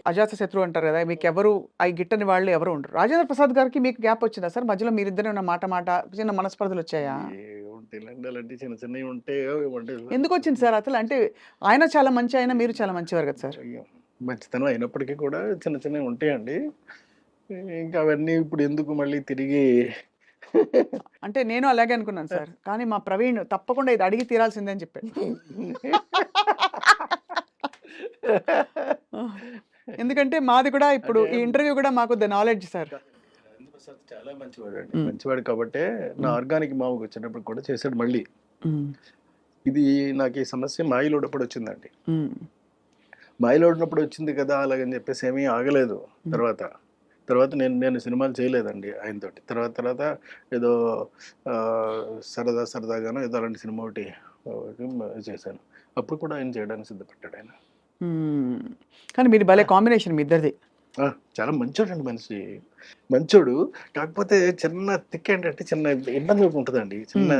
అజాత శత్రువు అంటారు కదా, మీకు ఎవరు అవి గిట్టని వాళ్ళు ఎవరు ఉండరు. రాజేంద్ర ప్రసాద్ గారికి మీకు గ్యాప్ వచ్చిందా సార్? మధ్యలో మీరిద్దరు ఉన్న మాట మాట చిన్న మనస్పర్ధలు వచ్చాయా? ఏముంటాయిలేండి అలాంటి చిన్న చిన్నవి ఉంటే ఏమంటే ఎందుకు వచ్చింది సార్ అసలు? అంటే ఆయన చాలా మంచి ఆయన, మీరు చాలా మంచివారు కదా సార్. మంచితనం అయినప్పటికీ కూడా చిన్న చిన్నవి ఉంటాయండి. ఇంకా అవన్నీ ఇప్పుడు ఎందుకు మళ్ళీ తిరిగి అంటే నేను అలాగే అనుకున్నాను సార్, కానీ మా ప్రవీణ్ తప్పకుండా ఇది అడిగి తీరాల్సిందే అని చెప్పాడు. ఎందుకంటే మాది కూడా ఇప్పుడు ఈ ఇంటర్వ్యూ కూడా మాకు the knowledge sir. Rajendra Prasad చాలా మంచివాడు అండి, మంచివాడు కాబట్టే నా ఆర్గానిక్ మావుకి వచ్చేటప్పుడు కూడా చేశాడు మళ్ళీ. ఇది నాకు ఈ సమస్య మాయిలో ఉన్నప్పుడు వచ్చిందండి. మాయిలో ఉన్నప్పుడు వచ్చింది కదా అలాగని చెప్పేసి ఏమీ ఆగలేదు. తర్వాత నేను సినిమాలు చేయలేదండి ఆయనతోటి. తర్వాత ఏదో సరదాగానో ఏదో అలాంటి సినిమా ఒకటి చేశాను. అప్పుడు కూడా ఆయన చేయడానికి సిద్ధపడ్డాడు ఆయన. కానీ మీరు భలే కాంబినేషన్ మీ ఇద్దరిది. చాలా మంచోడు అండి, మనిషి మంచోడు. కాకపోతే చిన్న తిక్క ఏంటంటే చిన్న ఇబ్బంది ఉంటుందండి, చిన్న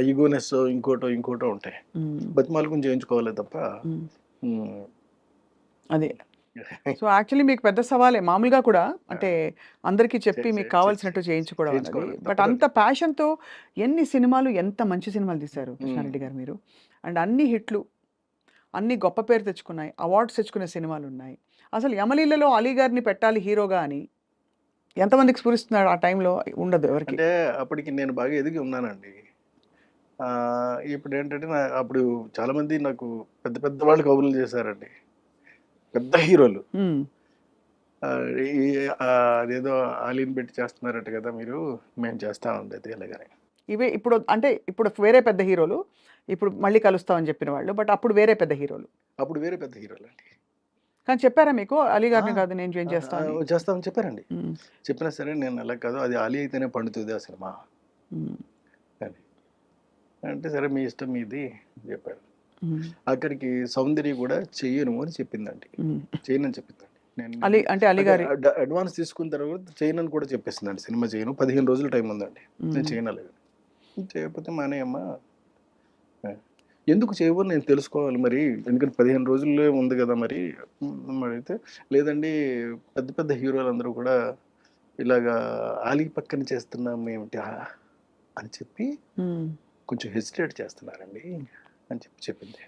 ఈగోనెస్ ఇంకోటో ఉంటాయి. బతిమాలకు చేయించుకోవాలి తప్ప. అదే సో యాక్చువల్లీ మీకు పెద్ద సవాలే మామూలుగా కూడా, అంటే అందరికీ చెప్పి మీకు కావాల్సినట్టు చేయించుకోవడం అనేది. బట్ అంత ప్యాషన్తో ఎన్ని సినిమాలు, ఎంత మంచి సినిమాలు తీశారు కృష్ణారెడ్డి గారు మీరు. అండ్ అన్ని హిట్లు, అన్ని గొప్ప పేరు తెచ్చుకున్నాయి, అవార్డ్స్ తెచ్చుకునే సినిమాలు ఉన్నాయి. అసలు యమలీలలో అలీ గారిని పెట్టాలి హీరోగా అని ఎంతమందికి స్ఫురిస్తున్నాడు ఆ టైంలో? ఉండదు ఎవరికి. అంటే అప్పటికి నేను బాగా ఎదిగి ఉన్నానండి. ఇప్పుడు ఏంటంటే అప్పుడు చాలా మంది నాకు పెద్ద వాళ్ళు కబుర్లు చేశారండి, పెద్ద హీరోలు. అదేదో ఆలీని పెట్టి చేస్తున్నారట కదా మీరు, మేము చేస్తా ఉండేది అలాగనే. ఇవే ఇప్పుడు అంటే ఇప్పుడు వేరే పెద్ద హీరోలు, ఇప్పుడు మళ్ళీ కలుస్తామని చెప్పిన వాళ్ళు, బట్ అప్పుడు వేరే పెద్ద హీరోలు అండి. కానీ చెప్పారా మీకు అలీ గారిని కాదు నేను జాయిన్ చేస్తామని చెప్పారండి. చెప్పినా సరే నేను అలా కాదు, అది అలీ అయితేనే పండుతుంది ఆ సినిమా అని అంటే, సరే మీ ఇష్టం మీది చెప్పారు. అక్కడికి సౌందర్య కూడా చెయ్యను అని చెప్పిందండి, చేయనని చెప్పిందండి. అలీ అంటే అలీ గారి అడ్వాన్స్ తీసుకున్న తర్వాత చేయనని కూడా చెప్పేసిందండి. సినిమా చేయను, 15 రోజులు టైం ఉందండి, నేను చేయనలేదు. చేయకపోతే మానేయమ్మా, ఎందుకు చేయవో నేను తెలుసుకోవాలి మరి, ఎందుకంటే 15 రోజుల్లో ఉంది కదా మరి అయితే. లేదండి పెద్ద హీరోలు అందరూ కూడా ఇలాగా ఆలీ పక్కన చేస్తున్నాం ఏమిటి అని చెప్పి కొంచెం హెసిటేట్ చేస్తున్నారండి అని చెప్పింది.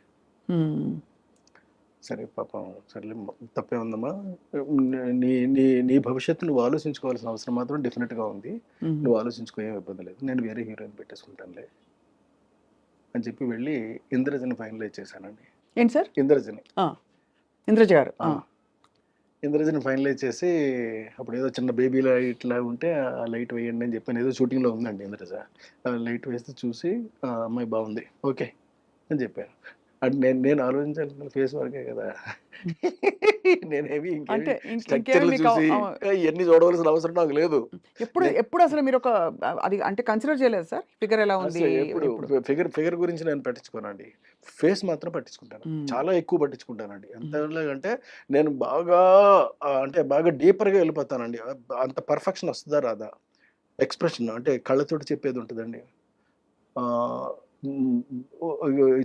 సరే పాపం, సర్లే తప్పే ఉందమ్మా, నీ భవిష్యత్తు నువ్వు ఆలోచించుకోవాల్సిన అవసరం మాత్రం డెఫినెట్గా ఉంది, నువ్వు ఆలోచించుకో, ఏం ఇబ్బంది లేదు, నేను వేరే హీరోయిన్ పెట్టేసుకుంటానులే అని చెప్పి వెళ్ళి ఇంద్రజని ఫైనలైజ్ చేశానండి. ఏంటి సార్? ఇంద్రజ గారు ఇంద్రజని ఫైనలైజ్ చేసి, అప్పుడు ఏదో చిన్న బేబీలా ఇట్లా ఉంటే ఆ లైట్ వేయండి అని చెప్పాను. ఏదో షూటింగ్లో ఉందండి ఇంద్రజ, లైట్ వేస్తే చూసి అమ్మాయి బాగుంది ఓకే అని చెప్పాను. అంటే నేను ఆలోచించాల్సిన ఫేస్ వరకే కదా, నేనేమి చూసి ఇవన్నీ చూడవలసిన అవసరం నాకు లేదు. ఎప్పుడు అసలు మీరు ఒక అది అంటే కన్సిడర్ చేయలేదు సార్, ఫిగర్ ఎలా ఉంది? ఎప్పుడు ఫిగర్ గురించి నేను పట్టించుకోనండి, ఫేస్ మాత్రం పట్టించుకుంటాను, చాలా ఎక్కువ పట్టించుకుంటానండి. అంటే నేను బాగా అంటే బాగా డీపర్గా వెళ్ళిపోతానండి. అంత పర్ఫెక్షన్ వస్తుందా రాదా, ఎక్స్ప్రెషన్ అంటే కళ్ళతోటి చెప్పేది ఉంటుందండి,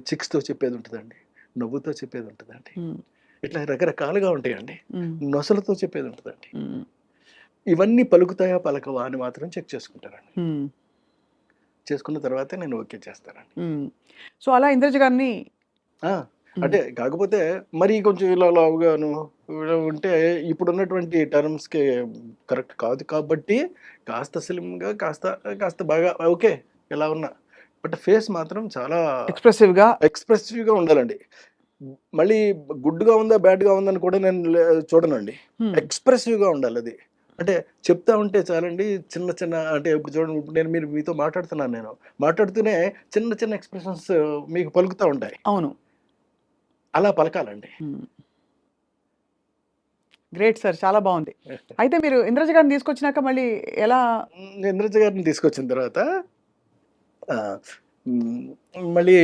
చిక్స్తో చెప్పేది ఉంటుందండి, నవ్వుతో చెప్పేది ఉంటుందండి, ఇట్లా రకరకాలుగా ఉంటాయండి, నొసలతో చెప్పేది ఉంటుందండి. ఇవన్నీ పలుకుతాయా పలకవా అని మాత్రం చెక్ చేసుకుంటానండి. చేసుకున్న తర్వాతే నేను ఓకే చేస్తానండి. సో అలా ఇంద్రజ గారిని అంటే కాకపోతే మరి కొంచెం ఇలా లావుగాను ఉంటే ఇప్పుడున్నటువంటి టర్మ్స్కి కరెక్ట్ కాదు కాబట్టి కాస్త స్లిమ్గా కాస్త బాగా ఓకే ఎలా ఉన్నా, బట్ ఫేస్ మాత్రం చాలా ఎక్స్ప్రెసివ్గా ఉండాలండి. మళ్ళీ గుడ్గా ఉందా బ్యాడ్గా ఉందని కూడా నేను చూడనండి, ఎక్స్ప్రెసివ్గా ఉండాలి అది. అంటే చెప్తా ఉంటే చాలండి, చిన్న అంటే ఇప్పుడు చూడండి, ఇప్పుడు నేను మీతో మాట్లాడుతున్నాను, నేను మాట్లాడుతూనే చిన్న ఎక్స్ప్రెషన్స్ మీకు పలుకుతూ ఉంటాయి. అవును, అలా పలకాలండి. గ్రేట్ సార్, చాలా బాగుంది. అయితే మీరు ఇంద్రజ గారిని తీసుకొచ్చినాక మళ్ళీ ఎలా? ఇంద్రజ గారిని తీసుకొచ్చిన తర్వాత మళ్ళీ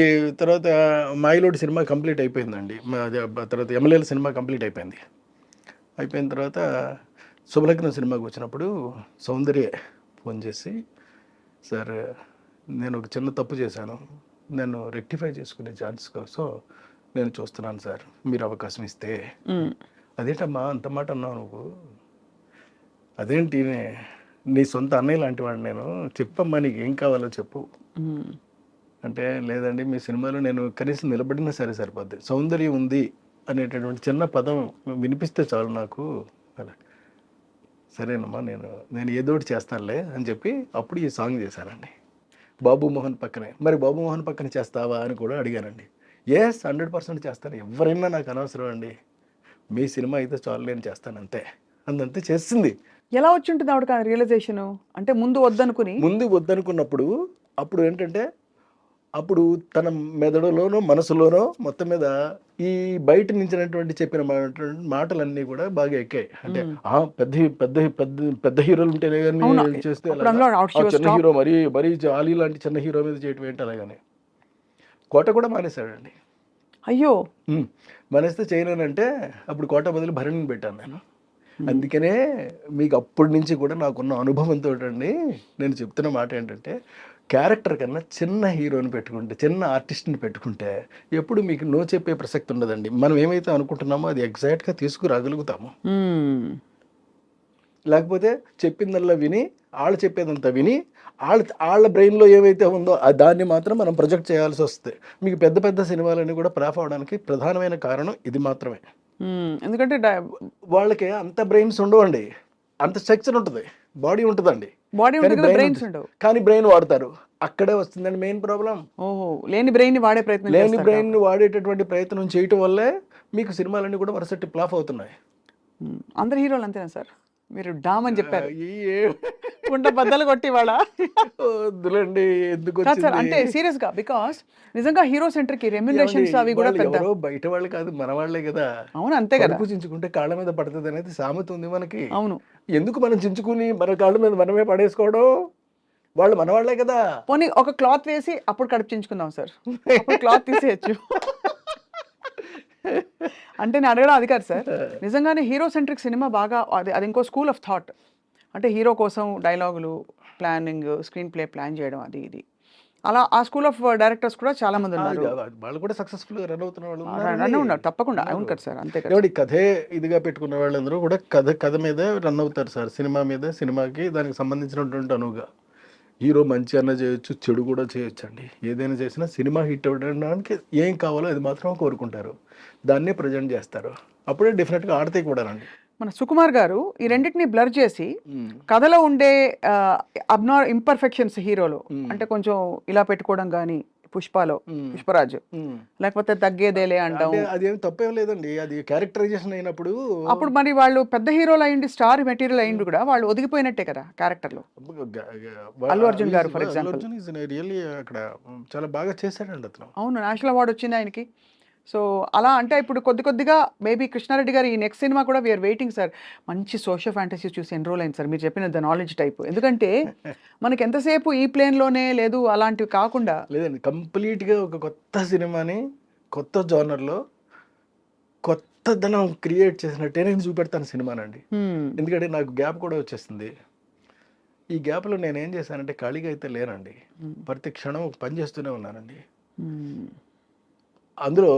తర్వాత మాయిలోడి సినిమా కంప్లీట్ అయిపోయిందండి. తర్వాత ఎమ్మెల్యేల సినిమా కంప్లీట్ అయిపోయిన తర్వాత శుభలగ్నం సినిమాకి వచ్చినప్పుడు సౌందర్య ఫోన్ చేసి, సార్ నేను ఒక చిన్న తప్పు చేశాను, నేను రెక్టిఫై చేసుకునే ఛాన్స్ కోసం నేను చూస్తున్నాను సార్, మీరు అవకాశం ఇస్తే అదేంటమ్మా అంత మాట అన్నావు నువ్వు, అదేంటి నీ సొంత అన్నయ్య లాంటి వాడు నేను, చెప్పమ్మా నీకు ఏం కావాలో చెప్పు అంటే, లేదండి మీ సినిమాలో నేను కనీసం నిలబడినా సరే సరిపోద్ది, సౌందర్యం ఉంది అనేటటువంటి చిన్న పదం వినిపిస్తే చాలు నాకు అలా. సరేనమ్మా నేను ఏదోటి చేస్తానులే అని చెప్పి అప్పుడు ఈ సాంగ్ చేశానండి బాబు మోహన్ పక్కనే. మరి బాబు మోహన్ పక్కన చేస్తావా అని కూడా అడిగానండి. 100% చేస్తాను, ఎవరైనా నాకు అనవసరం అండి, మీ సినిమా అయితే చాలు నేను చేస్తాను అంతే అందంతే చేసింది. ఎలా వచ్చి ఉంటుంది ఆవిడకి ఆ రియలైజేషన్? అంటే ముందు వద్దనుకున్నప్పుడు అప్పుడు ఏంటంటే, అప్పుడు తన మెదడులోనో మనసులోనో మొత్తం మీద ఈ బయట నుంచినటువంటి చెప్పిన మాటలన్నీ కూడా బాగా ఎక్కాయి. అంటే పెద్ద పెద్ద పెద్ద పెద్ద హీరోలు ఉంటేనే కానీ చేస్తే చిన్న హీరో మరీ ఆలీ లాంటి చిన్న హీరో మీద చేయటం ఏంటి అలాగని కోట కూడా మానేశాడండి. అయ్యో, మానేస్తే చేయలేనంటే అప్పుడు కోట బదులు భరణిని పెట్టాను నేను. అందుకనే మీకు అప్పటి నుంచి కూడా నాకున్న అనుభవంతో అండి నేను చెప్తున్న మాట ఏంటంటే, క్యారెక్టర్ కన్నా చిన్న హీరోని పెట్టుకుంటే, చిన్న ఆర్టిస్ట్ని పెట్టుకుంటే ఎప్పుడు మీకు నో చెప్పే ప్రసక్తి ఉండదండి. మనం ఏమైతే అనుకుంటున్నామో అది ఎగ్జాక్ట్గా తీసుకురాగలుగుతాము. లేకపోతే చెప్పిందల్లా విని వాళ్ళు చెప్పేదంతా విని వాళ్ళ బ్రెయిన్లో ఏమైతే ఉందో దాన్ని మాత్రం మనం ప్రొజెక్ట్ చేయాల్సి వస్తుంది. మీకు పెద్ద పెద్ద సినిమాలన్నీ కూడా ఫ్లాప్ అవడానికి ప్రధానమైన కారణం ఇది మాత్రమే. ఎందుకంటే వాళ్ళకి అంత బ్రెయిన్స్ ఉండవండి, అంత స్ట్రక్చర్ ఉంటుంది, బాడీ ఉంటుందండి, కానీ బ్రెయిన్ వాడతారు. అక్కడే వస్తుందండి మెయిన్ ప్రాబ్లం. లేని బ్రెయిన్ వాడేటటువంటి ప్రయత్నం చేయటం వల్లే మీకు సినిమాలన్నీ కూడా వరుసటి ఫ్లాప్ అవుతున్నాయి. అందరు హీరోలు అంతేనా సార్? మీరు డామ్ అని చెప్పారు, గుంట బద్దలు కొట్టి వాడా వద్దులండి ఎందుకు అంటే సీరియస్ గా, బికాస్ నిజంగా హీరో సెంటర్ కి రెమ్యునరేషన్స్ అవి కూడా పెద్ద బయట వాళ్ళు కాదు మన వాళ్ళే కదా. అవును అంతే కదా, చించుకుంటే కాళ్ళ మీద పడుతుంది అనేది సామెత ఉంది మనకి. అవును, ఎందుకు మనం చించుకుని మన కాళ్ళ మీద మనమే పడేసుకోవడం, వాళ్ళు మన వాళ్ళే కదా. పోనీ ఒక క్లాత్ వేసి అప్పుడు కడుపు చించుకుందాం సార్, క్లాత్ తీసేయచ్చు అంటే నేను అడగడం అది కాదు సార్, నిజంగానే హీరో సెంట్రిక్ సినిమా బాగా అది ఇంకో స్కూల్ ఆఫ్ థాట్. అంటే హీరో కోసం డైలాగులు, ప్లానింగ్, స్క్రీన్ ప్లే ప్లాన్ చేయడం, అది ఇది అలా ఆ స్కూల్ ఆఫ్ డైరెక్టర్స్ కూడా చాలా మంది ఉన్నారు. వాళ్ళు కూడా సక్సెస్ఫుల్ రన్ అవుతున్న వాళ్ళు ఉన్నారు తప్పకుండా. అవును కదా సార్, అంతే కదా. కథే ఇదిగా పెట్టుకున్న వాళ్ళందరూ కూడా కథ మీదే రన్ అవుతారు సార్. సినిమా మీద, సినిమాకి దానికి సంబంధించినటువంటి అనువుగా హీరో మంచి అన్న చేయొచ్చు, చెడు కూడా చేయొచ్చు అండి. ఏదైనా చేసినా సినిమా హిట్ అవ్వడానికి ఏం కావాలో అది మాత్రం కోరుకుంటారు, దాన్నే ప్రజెంట్ చేస్తారు. అప్పుడే డెఫినెట్గా ఆడితే కూడా రండి. మన సుకుమార్ గారు ఈ రెండింటిని బ్లర్ చేసి కథలో ఉండే ఇంపర్ఫెక్షన్స్ హీరోలో, అంటే కొంచెం ఇలా పెట్టుకోవడం కానీ, పుష్పరాజు లేకపోతే తగ్గేదేలే అంటాం, అదేమి తప్పేం లేదండి, అది క్యారెక్టరైజేషన్ అయినప్పుడు. అప్పుడు మరి వాళ్ళు పెద్ద హీరోలు అయ్యింది, స్టార్ మెటీరియల్ అయ్యింది కూడా వాళ్ళు ఒదిగిపోయినట్టే కదా క్యారెక్టర్లో. అల్లు అర్జున్ గారు ఫర్ ఎగ్జాంపుల్ రియల్లీ అక్కడ చాలా బాగా చేశాడండి అతను. అవును, నేషనల్ అవార్డు వచ్చింది ఆయనకి. సో అలా అంటే ఇప్పుడు కొద్దిగా మేబీ కృష్ణారెడ్డి గారు ఈ నెక్స్ట్ సినిమా కూడా వీఆర్ వెయిటింగ్ సార్. మంచి సోషల్ ఫ్యాంటసీ చూసి ఎన్రోల్ అయింది సార్, మీరు చెప్పిన ద నాలెడ్జ్ టైప్. ఎందుకంటే మనకి ఎంతసేపు ఈ ప్లేన్లోనే లేదు, అలాంటివి కాకుండా లేదండి, కంప్లీట్గా ఒక కొత్త సినిమాని కొత్త జోనర్లో కొత్తదనం క్రియేట్ చేసినట్టే నేను చూపెడతాను సినిమానండి. ఎందుకంటే నాకు గ్యాప్ కూడా వచ్చేస్తుంది. ఈ గ్యాప్లో నేను ఏం చేశానంటే ఖాళీగా అయితే లేనండి, ప్రతి క్షణం పని చేస్తూనే ఉన్నానండి. అందులో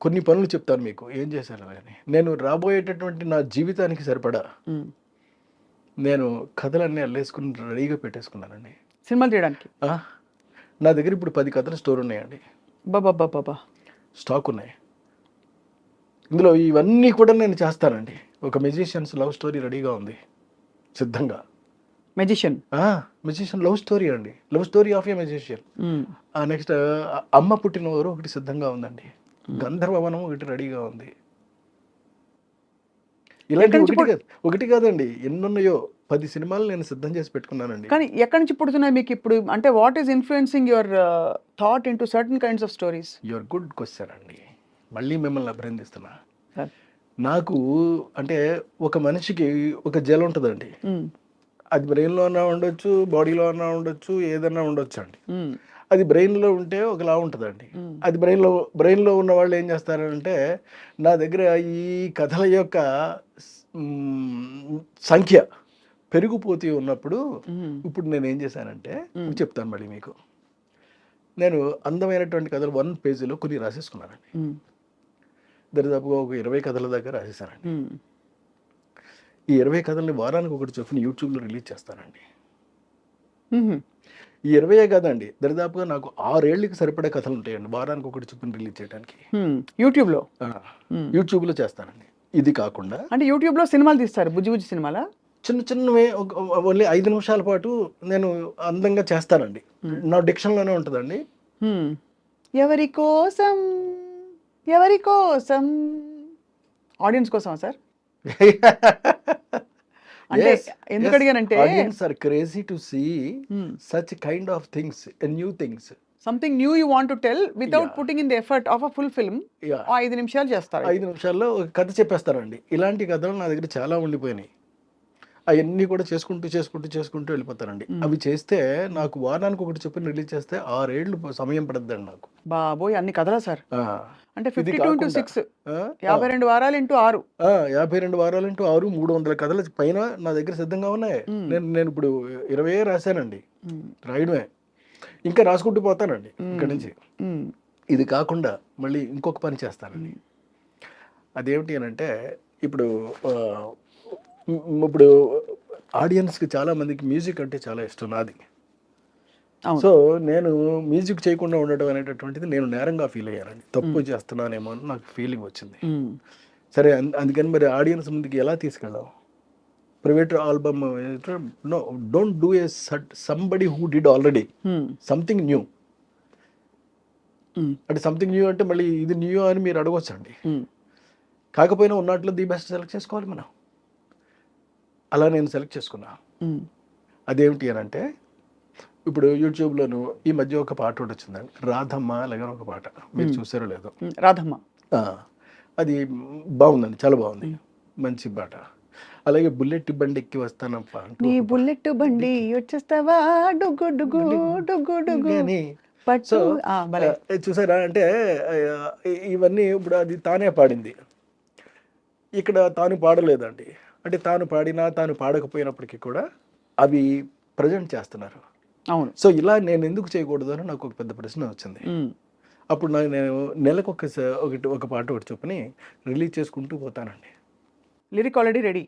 కొన్ని పనులు చెప్తాను మీకు ఏం చేశాను అని. నేను రాబోయేటటువంటి నా జీవితానికి సరిపడా నేను కథలన్నీ అల్లేసుకుని రెడీగా పెట్టేసుకున్నానండి సినిమాలు చేయడానికి. నా దగ్గర ఇప్పుడు 10 కథల స్టోర్ ఉన్నాయండి, బాబా స్టాక్ ఉన్నాయి. ఇందులో ఇవన్నీ కూడా నేను చేస్తానండి. ఒక మెజిషియన్స్ లవ్ స్టోరీ రెడీగా ఉంది సిద్ధంగా. మెజిషియన్ లవ్ స్టోరీ అండి, love story of A magician. Next అమ్మ పుట్టిన ఊరు ఒకటి సిద్ధంగా ఉందండి, గంధర్వవనం ఒకటి రెడీగా ఉంది. ఇలాంటి ఒకటి కాదండి, ఎన్నున్నాయో 10 సినిమాలు నేను సిద్ధం చేసి పెట్టుకున్నానండి. కానీ ఎక్కడి నుంచి పుడుతున్నాయి మీకు ఇప్పుడు? అంటే what is influencing your thought into certain kinds of stories? Your good question అండి, మళ్ళీ మిమ్మల్ని అభినందిస్తున్నా. నాకు అంటే ఒక మనిషికి ఒక జెల్ ఉంటుందండి, అది బ్రెయిన్లో అన్నా ఉండొచ్చు, బాడీలో అన్నా ఉండొచ్చు, ఏదన్నా ఉండొచ్చు అండి. అది బ్రెయిన్లో ఉంటే ఒకలా ఉంటుందండి. అది బ్రెయిన్లో ఉన్న వాళ్ళు ఏం చేస్తారంటే, నా దగ్గర ఈ కథల యొక్క సంఖ్య పెరిగిపోతూ ఉన్నప్పుడు ఇప్పుడు నేను ఏం చేశానంటే చెప్తాను మళ్ళీ మీకు. నేను అందమైనటువంటి కథలు 1 పేజీలో కొన్ని రాసేసుకున్నానండి. దరిదాపుగా ఒక 20 కథల దాకా రాసేసానండి. ఈ 20 కథల్ని వారానికి ఒకటి చొప్పున యూట్యూబ్లో రిలీజ్ చేస్తానండి. ఈ 20 కాదండి, దరిదాపుగా నాకు 6 ఏళ్ళకి సరిపడే కథలు ఉంటాయండి వారానికి ఒకటి చొప్పున రిలీజ్ చేయడానికి. యూట్యూబ్లో యూట్యూబ్లో చేస్తానండి. ఇది కాకుండా అంటే యూట్యూబ్లో సినిమాలు తీస్తారు, బుజ్జి బుజ్జి సినిమాలా? చిన్న చిన్నవి ఓన్లీ 5 నిమిషాల పాటు నేను అందంగా చేస్తానండి. నా డిక్షన్లోనే ఉంటుందండి. ఎవరి కోసం ఎవరి కోసం, ఆడియన్స్ కోసమా సార్? అంటే ఎందుకు అడిగానంటే audience are crazy to see such kind of things, new things, something new you want to tell without putting in the effort of a full film. 5 నిమిషాలు చేస్తారు, 5 నిమిషాల్లో ఒక కథ చెప్పేస్తారండి. ఇలాంటి కథలు నా దగ్గర చాలా ఉండిపోయినాయి. అవన్నీ కూడా చేసుకుంటూ వెళ్ళిపోతారండి. అవి చేస్తే నాకు వారానికి ఒకటి చొప్పున రిలీజ్ చేస్తే 6 ఏళ్ళు సమయం పడుతుందండి నాకు. బాబోయ్, అన్ని కథలా సార్? అంటే 52 into 6, 52 వారాలు ఇంటూ 6. 52 వారాలు ఇంటూ 6, 300 కథల పైన నా దగ్గర సిద్ధంగా ఉన్నాయి. నేను ఇప్పుడు 20 రాశానండి, రాయడమే. ఇంకా రాసుకుంటూ పోతానండి ఇక్కడి నుంచి. ఇది కాకుండా మళ్ళీ ఇంకొక పని చేస్తానండి. అదేమిటి అని అంటే, ఇప్పుడు ఆడియన్స్కి చాలా మందికి మ్యూజిక్ అంటే చాలా ఇష్టం నాది. సో నేను మ్యూజిక్ చేయకుండా ఉండడం అనేటటువంటిది నేను నేరంగా ఫీల్ అయ్యానండి. తప్పు చేస్తున్నానేమో అని నాకు ఫీలింగ్ వచ్చింది. సరే, అందుకని మరి ఆడియన్స్ ముందుకి ఎలా తీసుకెళ్ళాం? Private album, no, don't do a somebody who did already something new. అంటే సంథింగ్ న్యూ అంటే మళ్ళీ ఇది న్యూ అని మీరు అడగొచ్చండి. కాకపోయినా ఉన్నట్లు ది బెస్ట్ సెలెక్ట్ చేసుకోవాలి మనం. అలా నేను సెలెక్ట్ చేసుకున్నా. అదేమిటి అని అంటే, ఇప్పుడు యూట్యూబ్లోను ఈ మధ్య ఒక పాట ఒకటి వచ్చిందండి, రాధమ్మ అలాగే ఒక పాట. మీరు చూసారో లేదో? రాధమ్మ. అది బాగుందండి, చాలా బాగుంది, మంచి పాట. అలాగే బుల్లెట్ బండి ఎక్కి వస్తానప్ప, నీ బుల్లెట్ బండి వచ్చేస్తావా డుగ్గు డుగ్గు డుగ్గు డుగ్గు పట్టు. చూసారా? అంటే ఇవన్నీ ఇప్పుడు అది తానే పాడింది, ఇక్కడ తాను పాడలేదండి. అంటే తాను పాడినా తాను పాడకపోయినప్పటికీ కూడా అవి ప్రజెంట్ చేస్తున్నారు. అవును. సో ఇలా నేను ఎందుకు చేయకూడదు అని నాకు ఒక పెద్ద ప్రశ్న వచ్చింది. అప్పుడు నేను నెలకు ఒక పాట ఒకటి చొప్పుని రిలీజ్ చేసుకుంటూ పోతానండి. Lyric already ready?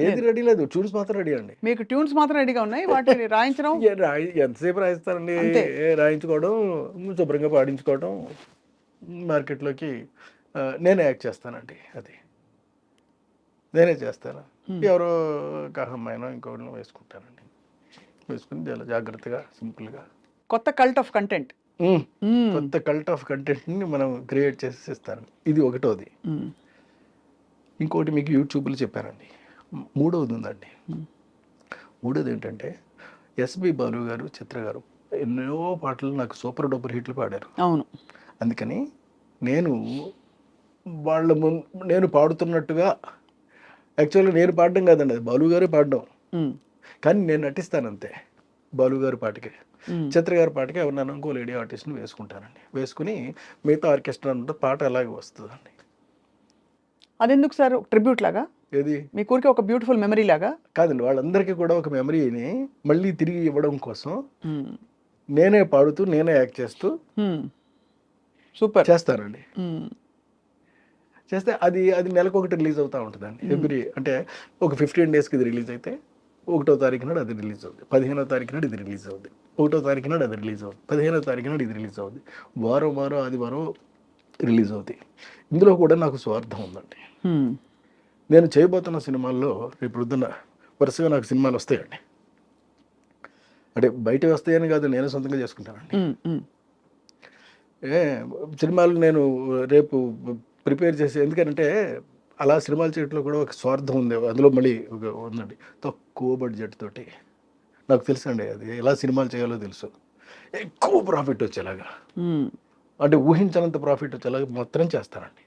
ఏది రెడీ లేదు, ట్యూన్స్ మాత్రం రెడీ అండి. మీకు ట్యూన్స్ మాత్రం రెడీగా ఉన్నాయి, వాటిని రాయించడం ఎంతసేపు రాయిస్తారండి? రాయించుకోవడం, శుభ్రంగా పాడించుకోవడం, మార్కెట్లోకి నేనే యాక్ట్ చేస్తానండి. అది నేనే చేస్తాను. ఎవరో కహమ్మాయినో ఇంకోనో వేసుకుంటానండి. వేసుకుని చాలా జాగ్రత్తగా, సింపుల్గా కొత్త కల్ట్ ఆఫ్ కంటెంట్, కొత్త కల్ట్ ఆఫ్ కంటెంట్ని మనం క్రియేట్ చేసి ఇస్తాను. ఇది ఒకటోది. ఇంకోటి మీకు యూట్యూబ్లో చెప్పానండి. మూడవది ఉందండి. మూడోది ఏంటంటే, ఎస్పి బాలు గారు, చిత్ర గారు ఎన్నో పాటలు నాకు సూపర్ డూపర్ హిట్లు పాడారు. అవును. అందుకని నేను వాళ్ళ నేను పాడుతున్నట్టుగా, యాక్చువల్గా నేను పాడడం కాదండి, అది బాలు గారే పాడడం, కానీ నేను నటిస్తాను అంతే. బాలు గారి పాటకి, చిత్ర గారి పాటకి ఎవరినైనా ఇంకో లేడీ ఆర్టిస్ట్ని వేసుకుంటానండి. వేసుకుని మిగతా ఆర్కెస్ట్రా అంటే పాట అలాగే వస్తుందండి. అదెందుకు సార్? ట్రిబ్యూట్ లాగా? ఏది? మీ ఊరికి ఒక బ్యూటిఫుల్ మెమరీ లాగా? కాదండి, వాళ్ళందరికీ కూడా ఒక మెమరీని మళ్ళీ తిరిగి ఇవ్వడం కోసం నేనే పాడుతూ, నేనే యాక్ట్ చేస్తూ సూపర్ చేస్తానండి. చేస్తే అది నెలకు ఒకటి రిలీజ్ అవుతూ ఉంటుందండి. ఎవ్రీ అంటే ఒక 15 డేస్కి ఇది రిలీజ్ అయితే 1వ తారీఖు నాడు అది రిలీజ్ అవుతుంది, 15వ తారీఖు నాడు ఇది రిలీజ్ అవుతుంది, 1వ తారీఖు నాడు అది రిలీజ్ అవుతుంది, 15వ తారీఖు నాడు ఇది రిలీజ్ అవుతుంది. వారం ఆదివారం రిలీజ్ అవుతాయి. ఇందులో కూడా నాకు స్వార్థం ఉందండి. నేను చేయబోతున్న సినిమాల్లో రేపు పొద్దున్న వరుసగా నాకు సినిమాలు వస్తాయండి. అంటే బయట వస్తాయని కాదు, నేనే సొంతంగా చేసుకుంటానండి. సినిమాలు నేను రేపు ప్రిపేర్ చేసి, ఎందుకంటే అలా సినిమాలు చేయడంలో కూడా ఒక స్వార్థం ఉంది. అందులో మళ్ళీ ఉందండి, తక్కువ బడ్జెట్ తోటి. నాకు తెలుసు అండి అది ఎలా సినిమాలు చేయాలో తెలుసు. ఎక్కువ ప్రాఫిట్ వచ్చేలాగా, అంటే ఊహించనంత ప్రాఫిట్ వచ్చేలాగా మాత్రం చేస్తానండి.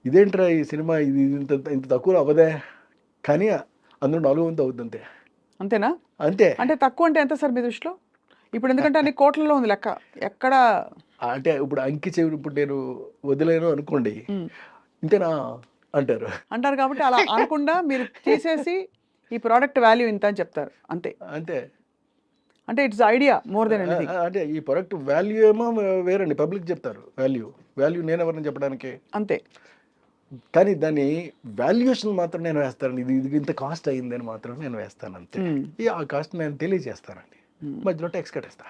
ఇదేంట్రా ఈ సినిమా ఇది ఇంత తక్కువ అవ్వదే, కానీ అందులో 4 వంతు అవుతుంది అంతే. అంతేనా? అంతే. అంటే తక్కువ అంటే ఎంత సార్ మీ దృష్టిలో? ఇప్పుడు ఎందుకంటే అన్ని కోట్లలో ఉంది లెక్క. ఎక్కడ అంటే ఇప్పుడు అంకి చెవి ఇప్పుడు నేను వదిలేను అనుకోండి, ఇంతేనా అంటారు కాబట్టి అలా అనకుండా మీరు తీసేసి ఈ ప్రోడక్ట్ వాల్యూ ఇంత అని చెప్తారు. అంతే. అంటే it's idea more than anything. అంటే ఈ ప్రొడక్ట్ వాల్యూ ఏమో వేరండి, పబ్లిక్ చెప్తారు వాల్యూ నేను ఎవరిని చెప్పడానికి. అంతే. కానీ దాని వాల్యుయేషన్ మాత్రం నేను వేస్తాను, ఇది ఇంత కాస్ట్ అయ్యిందని మాత్రం నేను వేస్తాను అంతే. ఆ కాస్ట్ నేను తెలియజేస్తానండి, మధ్యలో ట్యాక్స్ కట్టేస్తా.